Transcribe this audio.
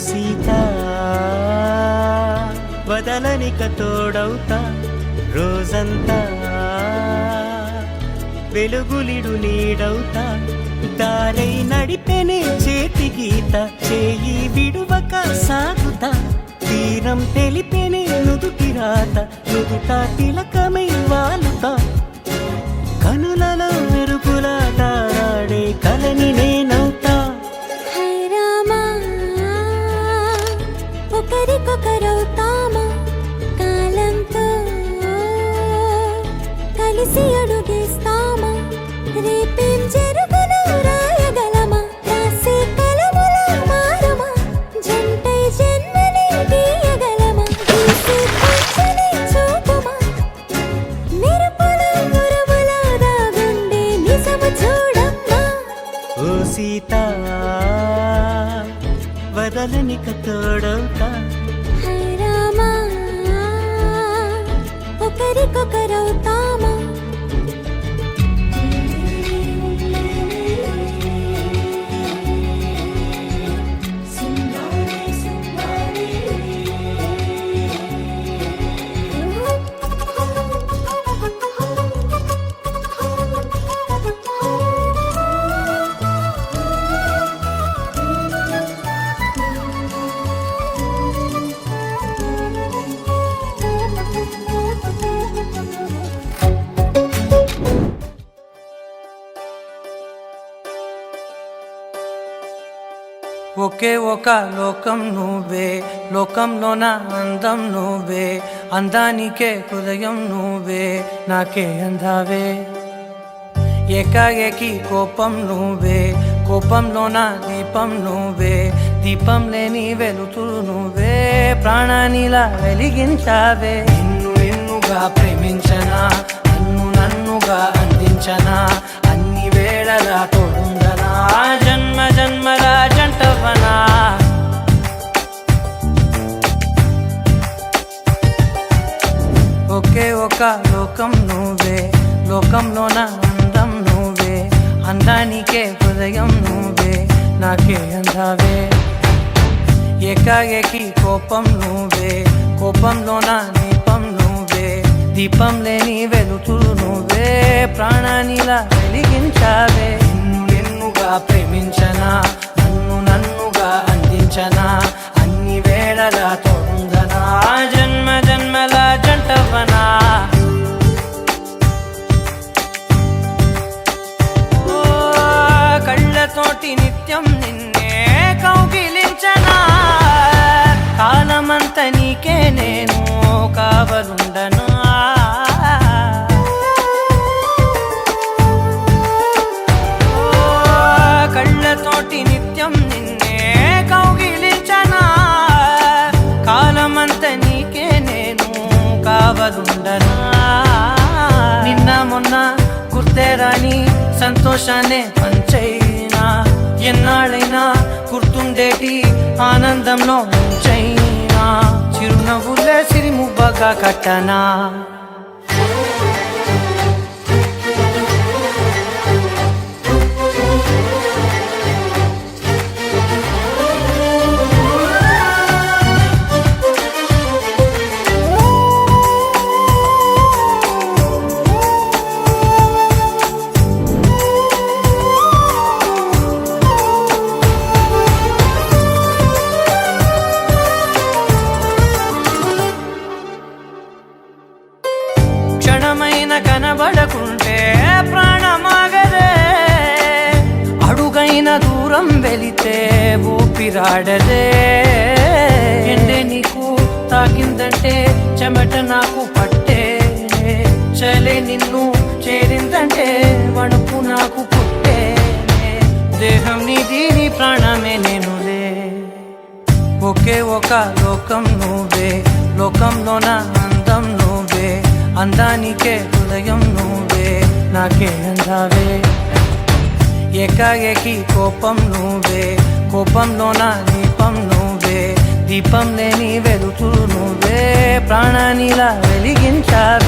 సీత వదలనిక తోడవుతా రోజంతా వెలుగులిడు నీడవుతా దారై నడిపెనే చేతి గీత చేయి విడువక సాగుతా తీరం తెలిపెనే నుదుటి రాత నుదుట తిలకమై వాలుతా కనులలో మెరుగులా తారాడే కలని నేనవుతా ఒకరికొకరవుతామా కాలంతో కలిసి అడుగేస్తామా రేపేం జరుగును రాయగలమా రాసే కలముల మారమా జంటై జన్మని గీయగలమా గీసే పంచని చూపుమా మెరుపుల మురముల దాగుండే నిజము చూడమ్మా ఓ సీత వదలనిక తోడవుతా రామా ఒకరికొకరవుతామా ఒకే ఒక లోకం నువ్వే లోకంలోన అందం నువ్వే అందానికే హృదయం నువ్వే నాకే అందావే ఏకాఏకి కోపం నువ్వే కోపంలోన దీపం నువ్వే దీపం లేని వెలుతురు నువ్వే ప్రాణానిలా వెలిగించావే నిన్ను నిన్నుగా ప్రేమించనా నన్నుగా అందించనా అన్ని వేళలా తోడుందనా జన్మ జన్మల జంటవనా ఒకే ఒక లోకం నువ్వే లోకంలోన అందం నువ్వే అందానికే హృదయం నువ్వే నాకే అందావే ఏకాఏకి కోపం నువ్వే కోపంలోన దీపం నువ్వే దీపం లేని వెలుతురు నువ్వే ప్రాణానిలా వెలిగించావే నిన్ను నిన్నుగా ప్రేమించనా నన్నుగా అందించనా అన్ని వేళలా తోడుందనా జన్మ జన్మల జంటవనా కళ్ళతోటి నిత్యం నిన్నే కౌగిలించనా కాలమంత నీకే నేను కావలుండనా కళ్ళతోటి నిత్యం నిన్నే కౌగిలించనా కాలమంత నీకే నేను కావలుండనా నిన్న మొన్న గుర్తే రాని సంతోషాన్నే పంచైనా ఎన్నాళ్ళైనా గుర్తుండేటి ఆనందంలో ముంచైనా చిరునవ్వులే సిరిముబ్బగా కట్టనా క్షణమైన కనబడకుంటే ప్రాణమాగదే అడుగైన దూరం వెళితే ఊపిరాడదే ఎండే నీకు తాకిందంటే చెమట నాకు పట్టే చలే నిన్ను చేరిందంటే వణుకు నాకు పుట్టే దేహం నీది నీ ప్రాణమే నేనులే ఒకే ఒక లోకం నువ్వే లోకంలోన అందం నువ్వే అందానికే హృదయం నువ్వే నాకే అందావే ఏకాఏకి కోపం నువ్వే కోపంలోన దీపం నువ్వే దీపం లేని వెలుతురు నువ్వే ప్రాణానిలా వెలిగించావే